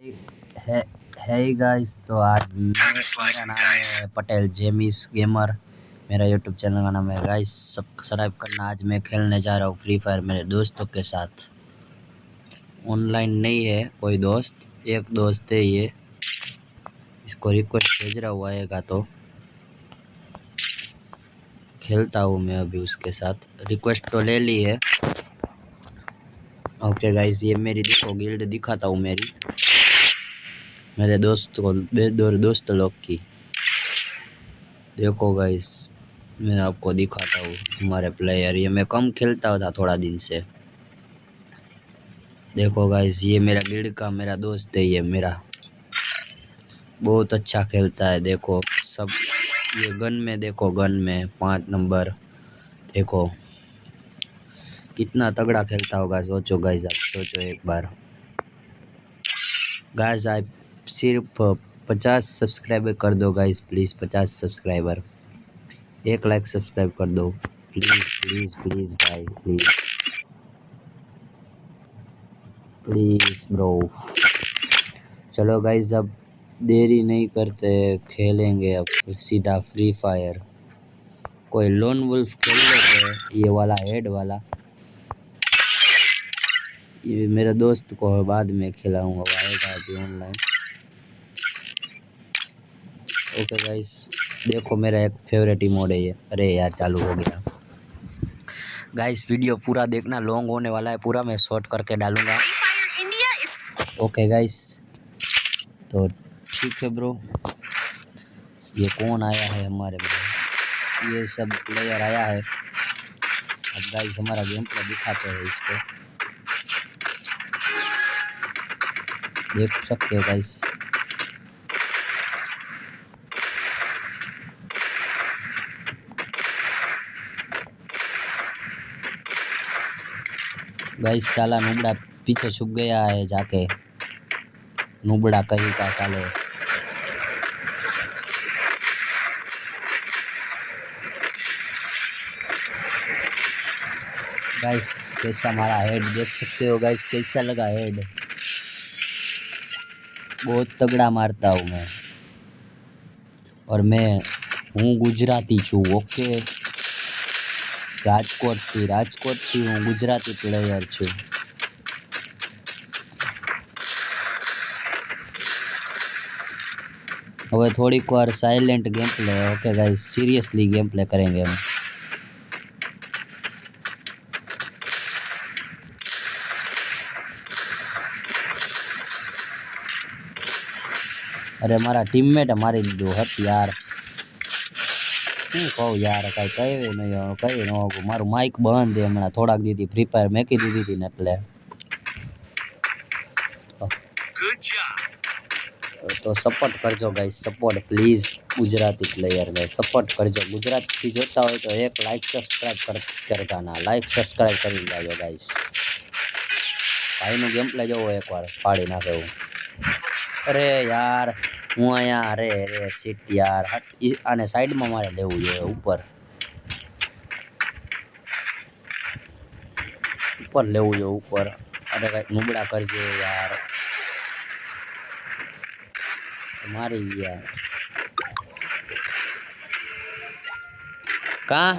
है है गाइस। तो आज मेरा नाम है पटेल जेमिस गेमर। मेरा यूट्यूब चैनल का नाम है गाइस, सब्सक्राइब करना। आज मैं खेलने जा रहा हूँ फ्री फायर मेरे दोस्तों के साथ। ऑनलाइन नहीं है कोई दोस्त, एक दोस्त है ये, इसको रिक्वेस्ट भेज रहा हुआ आएगा तो खेलता हूँ मैं अभी उसके साथ। रिक्वेस्ट तो ले ली है। ओके गाइस, ये मेरी देखो गिल्ड दिखाता हूँ मेरे दोस्त को, दोस्त लोग की। देखो गाइस, मैं आपको दिखाता हूँ हमारे प्लेयर। ये मैं कम खेलता था थोड़ा दिन से। देखो गाइस, ये मेरा गिल्ड का मेरा दोस्त है, ये मेरा बहुत अच्छा खेलता है। देखो सब, ये गन में देखो, गन में 5 नंबर। देखो कितना तगड़ा खेलता होगा। सोचो गाइस, आप सोचो एक बार। गाइस आप सिर्फ 50 सब्सक्राइबर कर दो guys, please 50 subscriber. 1 lakh subscribe कर दो प्लीज़ प्लीज़ प्लीज़ भाई, प्लीज़ प्लीज़ ब्रो। चलो गाइस, अब देरी नहीं करते, खेलेंगे अब सीधा फ्री फायर। कोई लोन वुल्फ खेल लेते हैं, ये वाला हेड वाला। ये मेरे दोस्त को बाद में खिलाऊंगा, वो आएगा अभी ऑनलाइन। ओके गाइस, देखो मेरा एक फेवरेट इमोड है ये। अरे यार, चालू हो गया। गाइस वीडियो पूरा देखना, लॉन्ग होने वाला है पूरा, मैं शॉर्ट करके डालूंगा। ओके गाइस, तो ठीक है ब्रो। ये कौन आया है हमारे में? ये सब प्लेयर आया है। अब गाइस हमारा गेम प्ले दिखाते हैं इसको, देख सकते हो गाइस। गाइस साला नुबड़ा पीछे छुप गया है जाके, नुबड़ा कहीं का साले। गाइस कैसा हमारा हेड देख सकते हो गाइस, कैसा लगा हेड। बहुत तगड़ा मारता हूँ मैं, और मैं हूँ गुजराती छू। ओके, રાજકોટ થી હું ગુજરાતી પ્લેયર છું। હવે થોડીક વાર silent game play. Okay guys, seriously game play करेंगे हम। अरे हमारा टीममेट हमारी दो हट यार। શું કહું યાર, કાંઈ કહે નહીં, કહી ન મારું માઇક બંધ છે હમણાં થોડાક દીધી ફ્રી ફાયર મેકી દીધી હતી ને એટલે। તો સપોર્ટ કરજો guys, support please. Gujarati player guys support કરજો। ગુજરાતથી જોતા હોય તો 1 લાઈક સબસ્ક્રાઈબ કરવાના, લાઈક સબસ્ક્રાઈબ કરી લેજો ગાઈસ। ભાઈનું ગેમ પ્લે જોવો એકવાર, પાડી નાખે એવું। અરે યાર, હું અહીંયા, અરે અરે શીટ યાર, આને સાઈડમાં મારે લેવું જોઈએ, ઉપર ઉપર લેવું જોઈએ, ઉપર। અરે કાંઈક નુબડા કરજે યાર, મારી ગયા। કાં